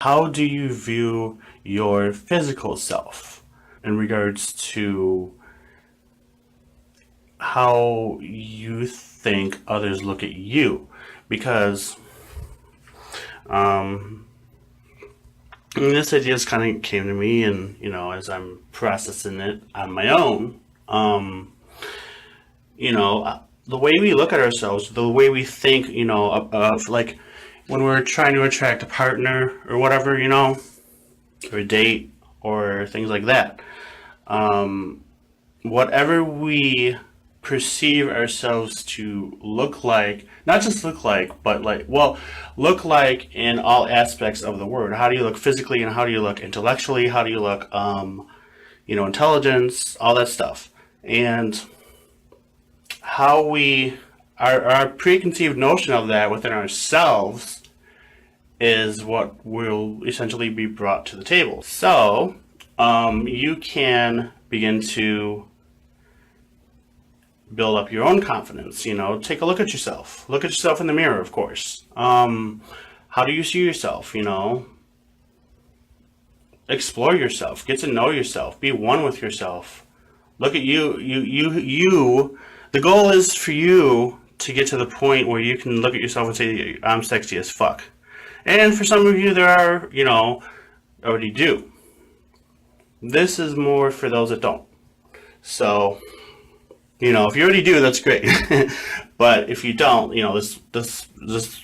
How do you view your physical self in regards to how you think others look at you? Because um, this idea just kind of came to me, and as I'm processing it on my own, the way we look at ourselves, the way we think, of like when we're trying to attract a partner or whatever, or a date or things like that. Whatever we perceive ourselves to look like, not just look like, but look like in all aspects of the word. How do you look physically, and how do you look intellectually? How do you look, intelligence, all that stuff. And how our preconceived notion of that within ourselves is what will essentially be brought to the table. So, you can begin to build up your own confidence. Take a look at yourself. Look at yourself in the mirror, of course. How do you see yourself? Explore yourself. Get to know yourself. Be one with yourself. Look at you. You. The goal is for you to get to the point where you can look at yourself and say, "I'm sexy as fuck." And for some of you, there are, already do. This is more for those that don't. So, if you already do, that's great. But if you don't, this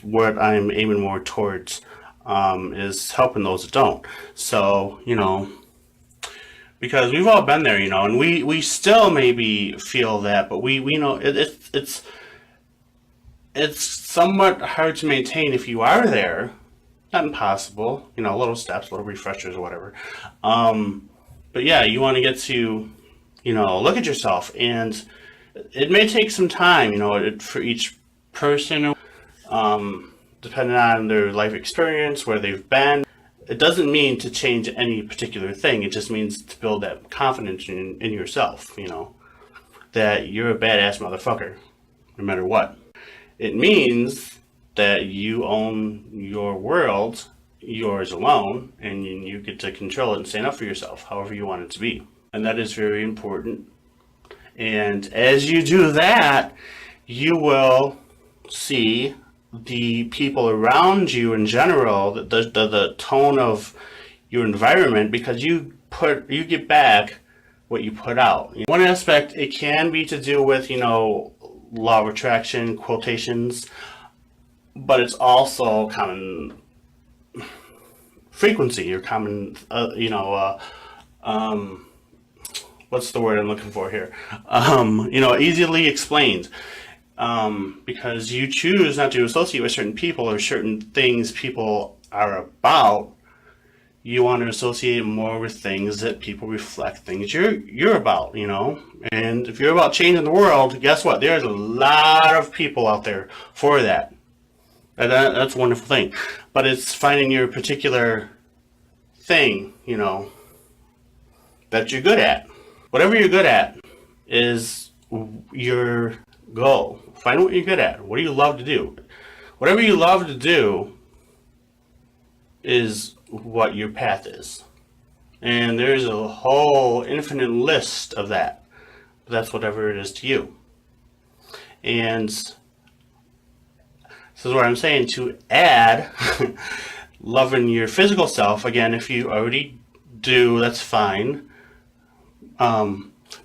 what I'm aiming more towards, is helping those that don't. So, because we've all been there, and we still maybe feel that, but we know it's somewhat hard to maintain if you are there. Not impossible, little steps, little refreshers or whatever. But yeah, you want to get to, look at yourself, and it may take some time, for each person, depending on their life experience, where they've been. It doesn't mean to change any particular thing. It just means to build that confidence in yourself, that you're a badass motherfucker, no matter what. It means that you own your world, yours alone, and you get to control it and stand up for yourself, however you want it to be. And that is very important. And as you do that, you will see the people around you in general, the tone of your environment, because you get back what you put out. One aspect, it can be to do with, law of attraction, quotations, but it's also common frequency, or common, what's the word I'm looking for here? Easily explained. Because you choose not to associate with certain people or certain things people are about. You want to associate more with things that people reflect things you're about, And if you're about changing the world, guess what? There's a lot of people out there for that. And that's a wonderful thing. But it's finding your particular thing, that you're good at. Whatever you're good at is your goal. Find what you're good at. What do you love to do? Whatever you love to do is what your path is. And there's a whole infinite list of that. But that's whatever it is to you. And this is what I'm saying, to add loving your physical self. Again, if you already do, that's fine. But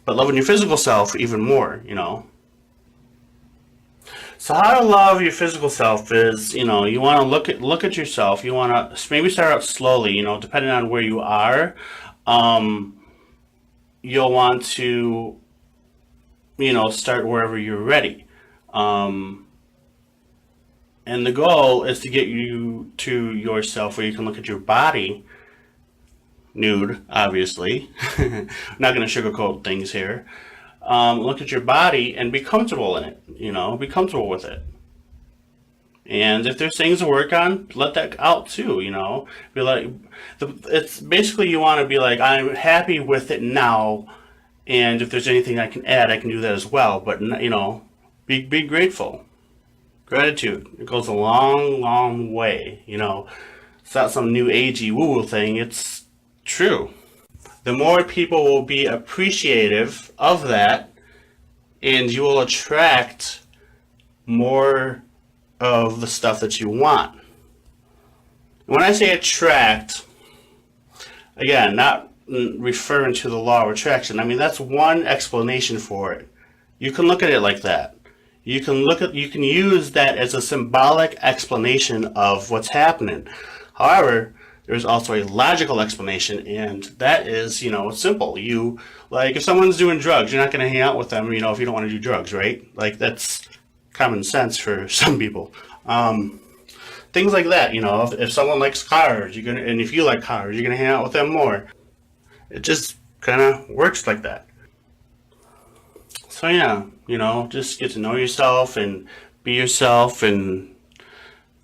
loving your physical self even more, So how to love your physical self is, you want to look at yourself. You want to maybe start out slowly, depending on where you are. You'll want to, start wherever you're ready. And the goal is to get you to yourself where you can look at your body, nude, obviously. I'm not going to sugarcoat things here. Look at your body and be comfortable in it, be comfortable with it. And if there's things to work on, let that out too, be like, it's basically, you want to be like, I'm happy with it now. And if there's anything I can add, I can do that as well. But, be grateful. Gratitude. It goes a long, long way, It's not some new agey woo-woo thing. It's true. The more people will be appreciative of that, and you will attract more of the stuff that you want. When I say attract, again, not referring to the law of attraction. I mean, that's one explanation for it. You can look at it like that. You can use that as a symbolic explanation of what's happening. However, there's also a logical explanation, and that is, it's simple. Like, if someone's doing drugs, you're not going to hang out with them, if you don't want to do drugs, right? Like, that's common sense for some people. Things like that, if someone likes cars, and if you like cars, you're gonna hang out with them more. It just kind of works like that. So yeah, just get to know yourself and be yourself and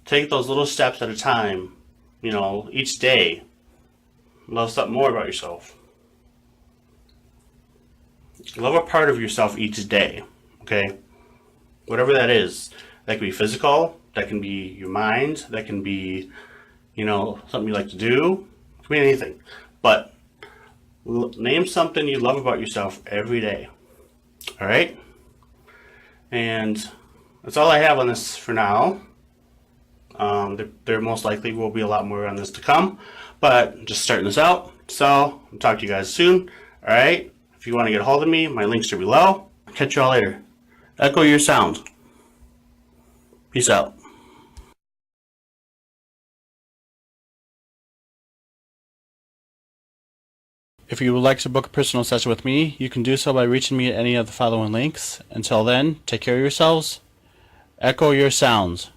take those little steps at a time, each day. Love something more about yourself. Love a part of yourself each day, okay? Whatever that is. That can be physical, that can be your mind, that can be, something you like to do. It can be anything. But name something you love about yourself every day. All right? And that's all I have on this for now. There most likely will be a lot more on this to come, but just starting this out. So I'll talk to you guys soon. All right? If you want to get a hold of me, my links are below. Catch y'all later. Echo your sound. Peace out. If you would like to book a personal session with me, you can do so by reaching me at any of the following links. Until then, take care of yourselves. Echo your sounds.